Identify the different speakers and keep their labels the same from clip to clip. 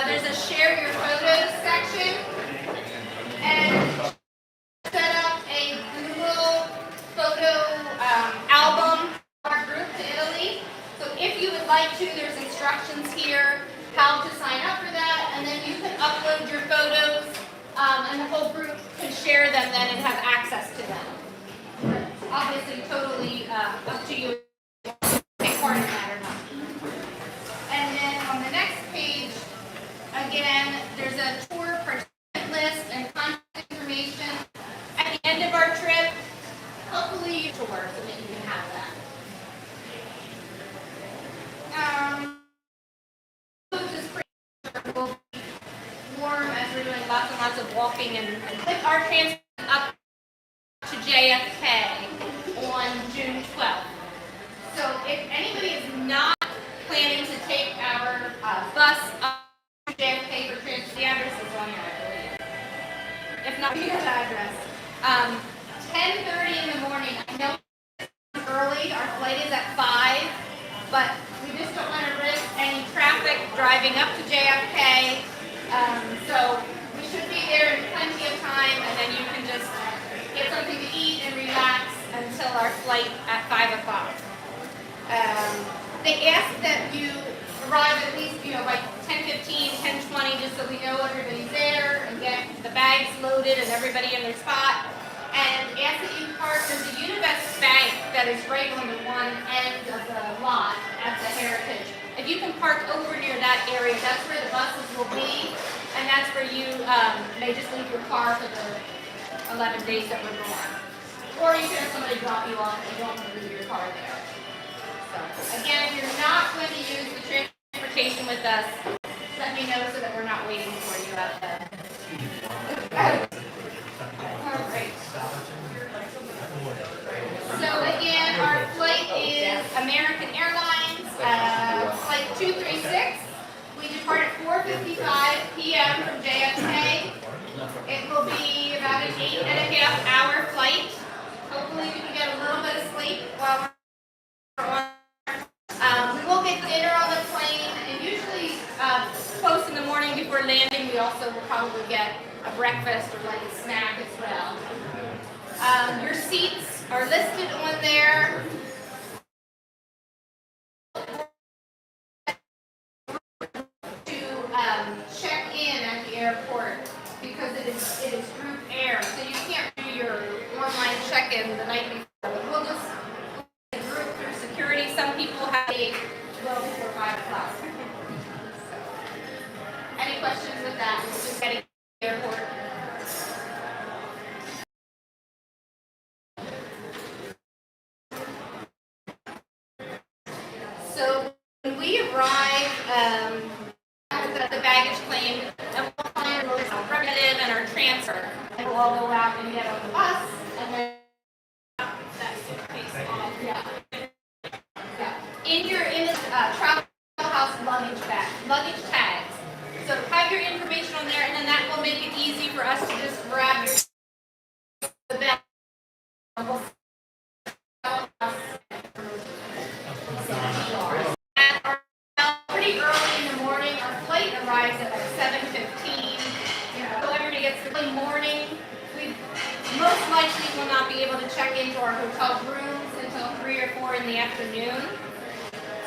Speaker 1: There's a share your photos section, and set up a Google photo album for our group to Italy. So if you would like to, there's instructions here how to sign up for that, and then you can upload your photos, and the whole group can share them then and have access to them. Obviously, totally up to you if you take part in that or not. And then on the next page, again, there's a tour participant list and contact information. At the end of our trip, hopefully you tour so that you can have that. Just pretty will be warm as we're doing lots and lots of walking and our transit up to JFK on June 12th. So if anybody is not planning to take our bus up to JFK for transit, the address is on there, I believe. If not, here's the address. 10:30 in the morning. I know it's early. Our flight is at 5, but we just don't want to risk any traffic driving up to JFK. So we should be there in plenty of time, and then you can just get something to eat and relax until our flight at 5 o'clock. They ask that you arrive at least, by 10:15, 10:20, just so we know everybody's there and get the bags loaded and everybody in their spot. And ask that you park. There's a Univest bank that is right on the one end of the lot at the Heritage. If you can park over near that area, that's where the buses will be, and that's where you may just leave your car for the 11 days that we're gone. Or you can have somebody drop you off if you don't want to leave your car there. So, again, if you're not going to use the transportation with us, let me know so that we're not waiting for you out there. All right. So again, our flight is American Airlines, flight 236. We depart at 4:55 p.m. from JFK. It will be about an 8.5-hour flight. Hopefully we can get a little bit of sleep while we're on. We will get dinner on the plane, and usually close in the morning before landing, we also will probably get a breakfast or like a snack as well. Your seats are listed on there. To check in at the airport because it is group air, so you can't do your online check-in the night before. We'll just group through security. Some people have a well before 5 o'clock. So, any questions with that? We're just getting to the airport. So when we arrive at the baggage claim, and we'll find our representative and our transfer, and we'll all go out and get on the bus, and then that suitcase off. Yeah. In the travel house luggage tags. So have your information on there, and then that will make it easy for us to just grab the bag. Pretty early in the morning. Our flight arrives at like 7:15. So everybody gets the early morning. We most likely will not be able to check into our hotel rooms until 3 or 4 in the afternoon.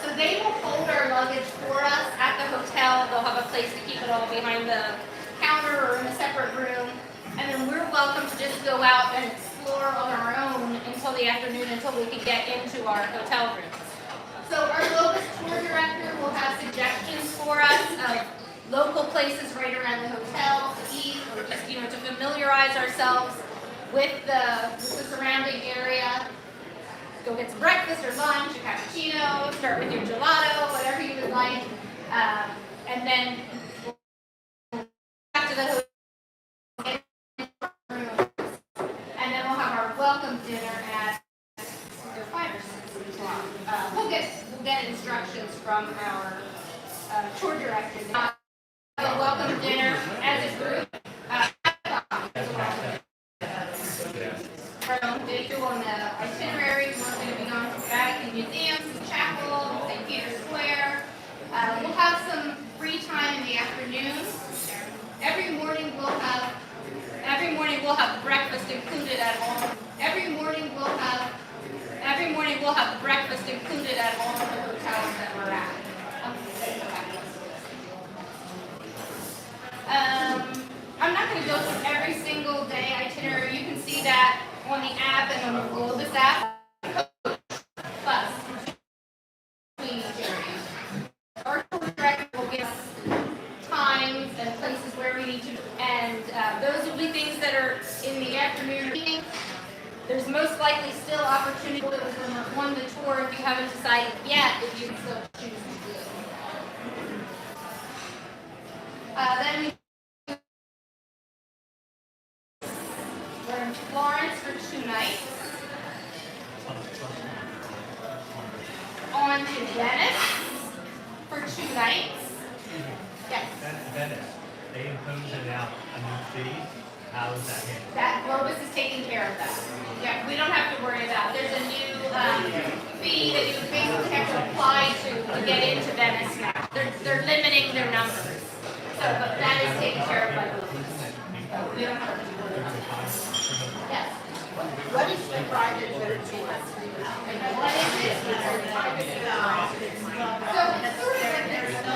Speaker 1: So they will hold our luggage for us at the hotel. They'll have a place to keep it all behind the counter or in a separate room. And then we're welcome to just go out and explore on our own until the afternoon, until we can get into our hotel rooms. So our Globus tour director will have suggestions for us of local places right around the hotel to eat, or just to familiarize ourselves with the surrounding area. Go get some breakfast or lunch, a cappuccino, start with your gelato, whatever you would like, and then we'll go back to the hotel, and then we'll have our welcome dinner at 5 or 6 o'clock. We'll get instructions from our tour director. Have a welcome dinner as a group. On the itinerary, we're going to be going to Vatican Museum, the chapel, St. Peter's Square. We'll have some free time in the afternoon we'll have breakfast included at all. Every morning we'll have breakfast included at all of the hotels that we're at. I'm not going to go through every single day itinerary. You can see that on the app and on the Globus app. Bus between each area. Our tour director will give us times and places where we need to, and those will be things that are in the afternoon or evening. There's most likely still opportunity on the tour if you haven't decided yet if you can still choose to do. Then we're in Florence for 2 nights. On to Venice for 2 nights. Yes.
Speaker 2: That's Venice. They imposed out a new fee. How is that handled?
Speaker 1: That Globus is taking care of that. Yeah, we don't have to worry about it. There's a new fee that you basically have to apply to get into Venice now. They're limiting their numbers. So, but that is taken care of by Globus. So we don't have to worry about that. Yes.
Speaker 3: What is the private literature?
Speaker 1: What is it? So it's sort of like there's no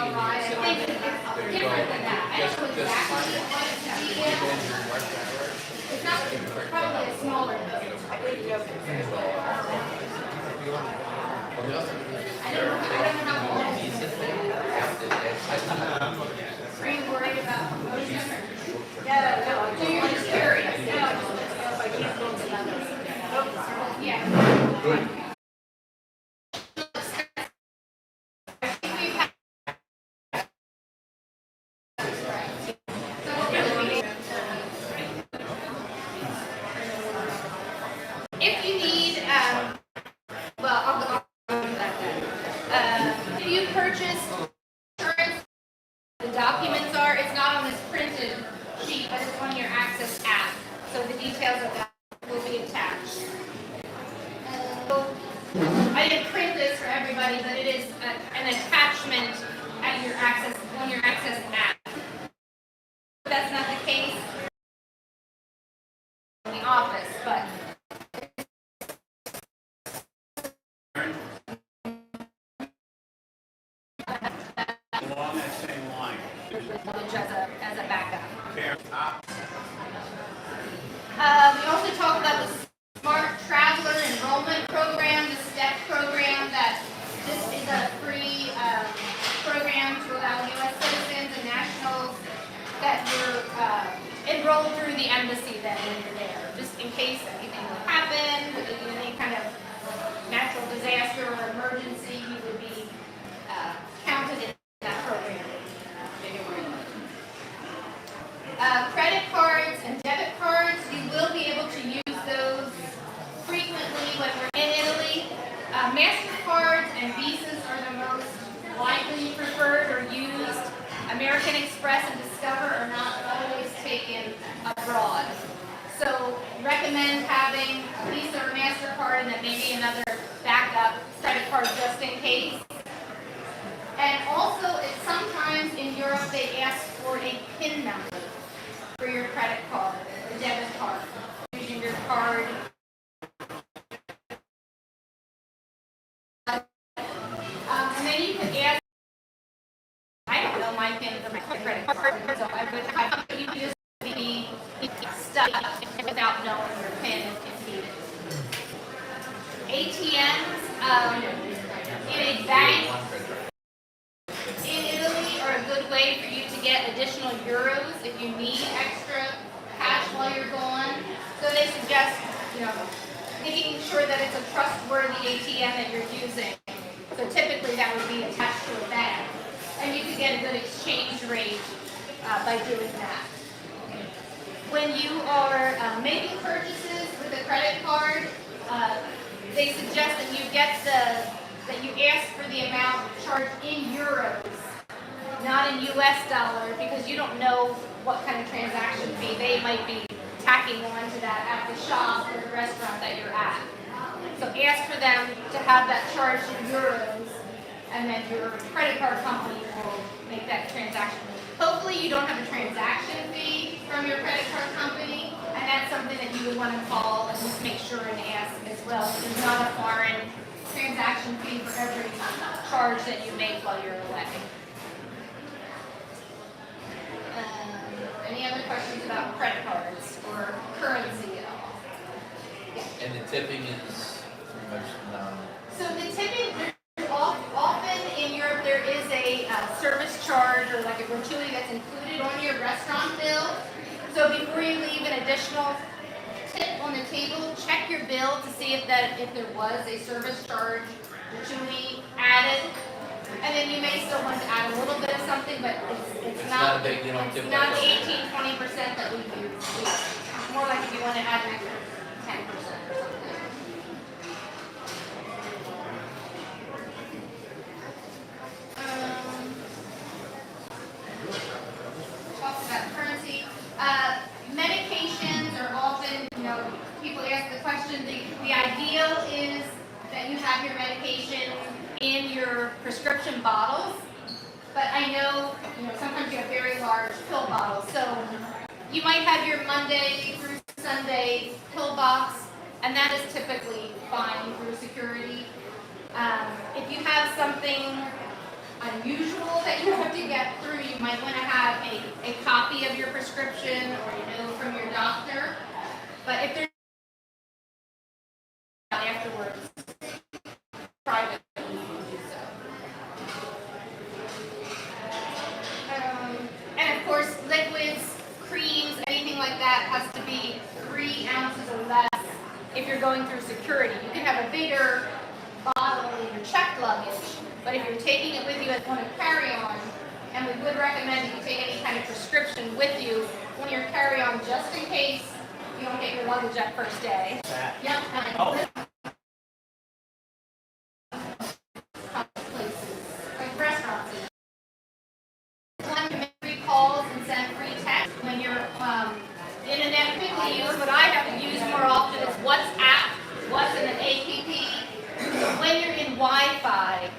Speaker 1: I think it's different than that. I don't know exactly what it's It's not probably a smaller boat. I don't know how long it is. Are you worried about promotion? No. So you're just curious? No. Yeah. If you need, well, I'll go into that then. If you purchase insurance, the documents are, it's not on this printed sheet, but it's on your Access app. So the details of that will be attached. I didn't print this for everybody, but it is an attachment at your Access, on your Access app. If that's not the case in the office, but
Speaker 4: Along that same line.
Speaker 1: as a backup. We also talked about the Smart Traveler Enrollment Program, the STEP program, that this is a free program to allow U.S. citizens and nationals that you're enrolled through the embassy then when you're there, just in case anything would happen, any kind of natural disaster or emergency, you would be counted in that program. Credit cards and debit cards, you will be able to use those frequently when we're in Italy. MasterCards and Visas are the most widely preferred or used. American Express and Discover are not always taken abroad. So recommend having a Visa or MasterCard and then maybe another backup credit card just in case. And also, sometimes in Europe they ask for a PIN number for your credit card or debit card. Using your card. And then you can add, I don't know my PIN for my credit card, so I would you can just be stuck without knowing your PIN if needed. ATMs in a bank in Italy are a good way for you to get additional euros if you need extra cash while you're gone. So they suggest, making sure that it's a trustworthy ATM that you're using. So typically that would be attached to a bag. And you can get a good exchange rate by doing that. When you are making purchases with a credit card, they suggest that you that you ask for the amount charged in euros, not in US dollars, because you don't know what kind of transaction fee they might be tacking on to that at the shop or the restaurant that you're at. So ask for them to have that charged in euros, and then your credit card company will make that transaction. Hopefully you don't have a transaction fee, from your credit card company, and that's something that you would want to call and just make sure and ask as well. There's not a foreign transaction fee for every charge that you make while you're away. Any other questions about credit cards or currency at all?
Speaker 5: And the tipping is pretty much nominal.
Speaker 1: So the tipping, often in Europe, there is a service charge or like a gratuity that's included on your restaurant bill. So before you leave an additional tip on the table, check your bill to see if there was a service charge gratuity added. And then you may still want to add a little bit of something, but it's not
Speaker 5: a big, you don't tip
Speaker 1: it's not
Speaker 5: like
Speaker 1: the 18-20% that we use. It's more like if you want to add an extra 10% or something. Talks about currency. Medications are often, people ask the question, the ideal is that you have your medication in your prescription bottles, but I know, sometimes you have very large pill bottles, so you might have your Monday through Sunday pill box, and that is typically fine through security. If you have something unusual that you have to get through, you might want to have a copy of your prescription or from your doctor. But if there's afterwards, privately, you can do so. And of course, liquids, creams, anything like that has to be 3 ounces or less if you're going through security. You can have a bigger bottle in your checked luggage, but if you're taking it with you as on a carry-on, and we would recommend that you take any kind of prescription with you on your carry-on just in case you don't get your luggage that first day. Yep. Places, like restaurants. One can make free calls and send free texts when you're internet quickly use. What I have to use more often is WhatsApp, what's in an app. When you're in Wi-Fi,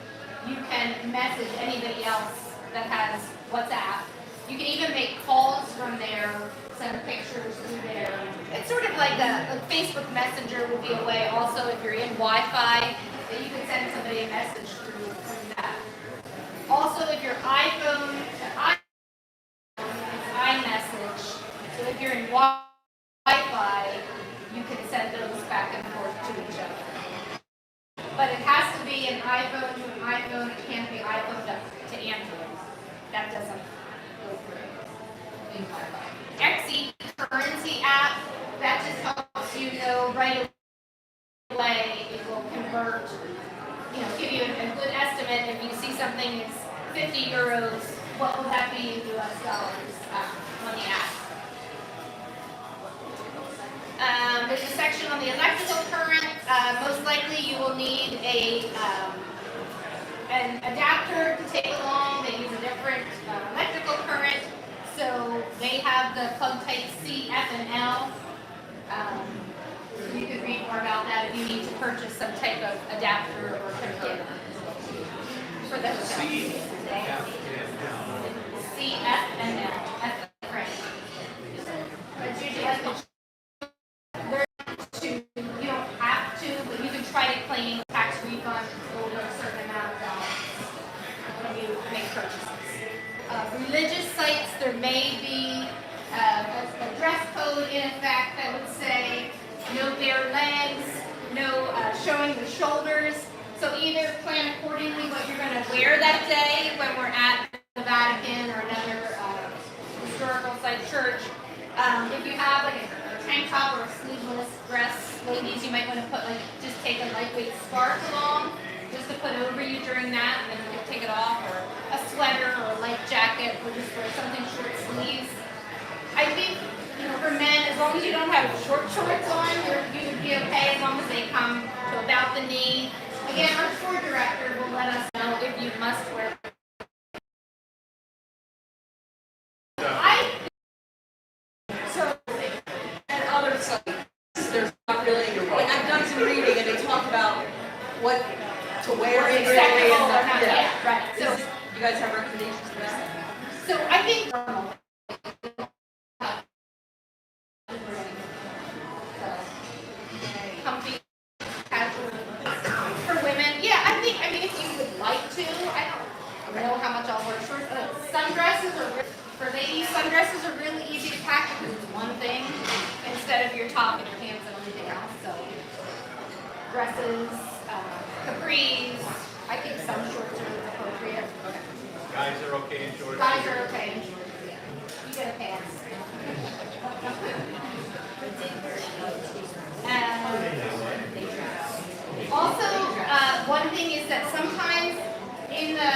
Speaker 1: you can message anybody else that has WhatsApp. You can even make calls from there, send pictures through there. It's sort of like a Facebook Messenger would be a way also if you're in Wi-Fi that you can send somebody a message through that. Also, if your iPhone to iMessage, so if you're in Wi-Fi, you can send those back and forth to each other. But it has to be an iPhone to an iPhone. It can't be iPhone to Android. That doesn't go through in Wi-Fi. Xe currency app, that just helps you know right away. It will convert, give you a good estimate. If you see something is 50 euros, what will that be in US dollars on the app? There's a section on the electrical current. Most likely you will need an adapter to take along. They use a different electrical current. So they have the plug type C, F, and L. You could read more about that if you need to purchase some type of adapter or kit for the hotel.
Speaker 4: C,
Speaker 1: F, and L. F, right. But usually as the you don't have to, but you can try to claim tax refund over a certain amount of dollars when you make purchases. Religious sites, there may be a dress code in effect that would say no bare legs, no showing the shoulders. So either plan accordingly what you're going to wear that day when we're at the Vatican or another historical site church. If you have like a tank top or a sleeveless dress, ladies, you might want to just take a lightweight scarf along, just to put over you during that, and then you can take it off, or a sweater or a light jacket, or just wear something short sleeves. I think, for men, as long as you don't have short shorts on, you would be okay as long as they come to about the knee. Again, our tour director will let us know if you must wear.
Speaker 3: And other sites, there's not really, I've done some reading and they talk about what to wear in
Speaker 1: Acceptable or
Speaker 3: and
Speaker 1: not, yeah, right. So,
Speaker 3: you guys have recommendations for that?
Speaker 1: so I think know how much I'll wear shorts. Sundresses for ladies, sundresses are really easy to pack because it's one thing instead of your top and your pants and everything else. So dresses, capris, I think some shorts are appropriate.
Speaker 4: Guys are okay in shorts?
Speaker 1: Guys are okay in shorts, yeah. You get a pass. Also, one thing is that sometimes in the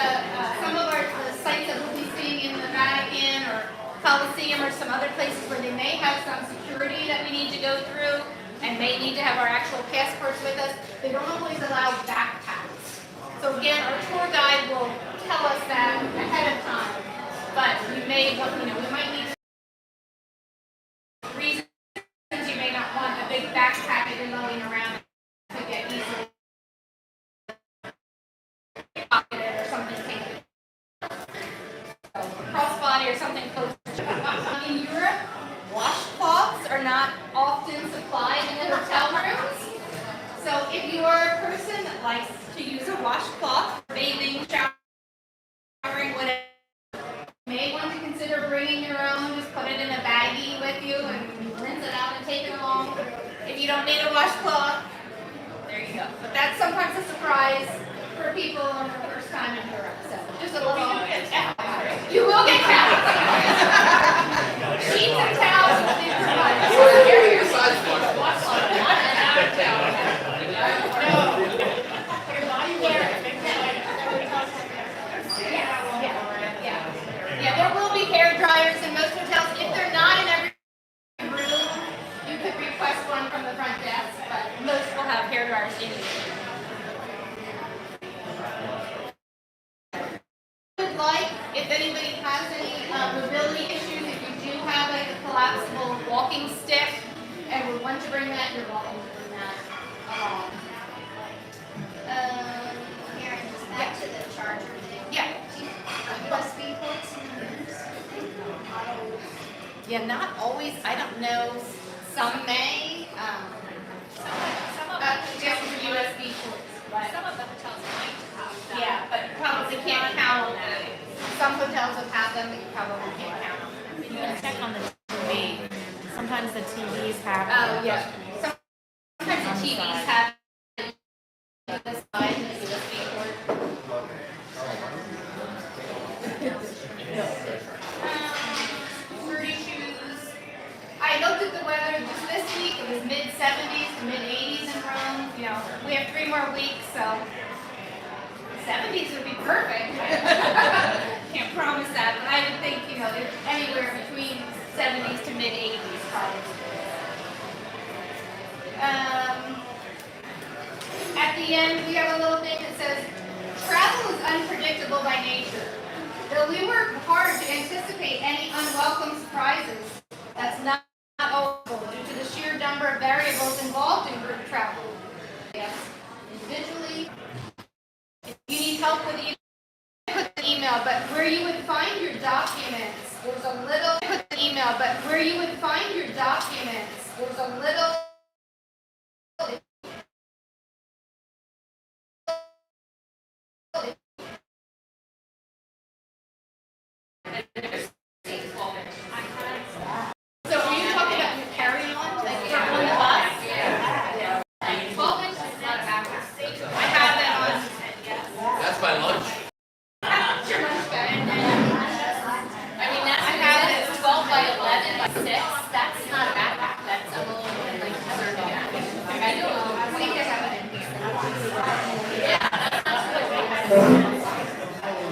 Speaker 1: some of the sites that we'll be seeing in the Vatican or Colosseum or some other places where they may have some security that we need to go through and may need to have our actual passports with us, they don't always allow backpacks. So again, our tour guide will tell us that ahead of time, but we may, we might need reasons you may not want a big backpack that you're loading around to get easily pocketed or something taken. So, crossbody or something close. In Europe, washcloths are not often supplied in the hotel rooms. So if you are a person that likes to use a washcloth, bathing, showering, whatever, you may want to consider bringing your own. Just put it in a baggie with you and rinse it out and take it along. If you don't need a washcloth, there you go. But that's sometimes a surprise for people on their first time in Europe. So just a little. You will get towels. Sheets of towels will be provided. Yeah, there will be hair dryers in most hotels. If they're not in every room, you could request one from the front desk, but most will have hair dryers in each room. If anybody has any mobility issues, if you do have like a collapsible walking stick and would want to bring that, you're welcome to bring that along.
Speaker 6: Here, just back to the charger thing.
Speaker 1: Yeah.
Speaker 6: USB ports
Speaker 1: Yeah, not always. I don't know. Some may.
Speaker 6: some of
Speaker 1: Just for USB ports. Right.
Speaker 6: some of the hotels might have that.
Speaker 1: Yeah, but probably can't count on that. Some hotels have had them, but you probably can't count on them.
Speaker 7: You can check on the TV. Sometimes the TVs have.
Speaker 1: Oh, yeah. Sometimes the TVs have this side and this USB port. Sturdy shoes. I looked at the weather just this week. It was mid-70s to mid-80s in Rome. We have 3 more weeks, so 70s would be perfect. Can't promise that, but I would think, anywhere between 70s to mid-80s probably. At the end, we have a little thing that says, travel is unpredictable by nature. Though we work hard to anticipate any unwelcome surprises, that's not avoidable due to the sheer number of variables involved in group travel. Yes, individually. If you need help with put the email, but where you would find your documents, there's a little put the email, but where you would find your documents, there's a little So are you talking about your carry-on, like on the bus? Yeah. 12 inches is not a backpack. I have that on.
Speaker 5: That's my lunch.
Speaker 1: Your lunch bag. I have it at 12 by 11 by 6.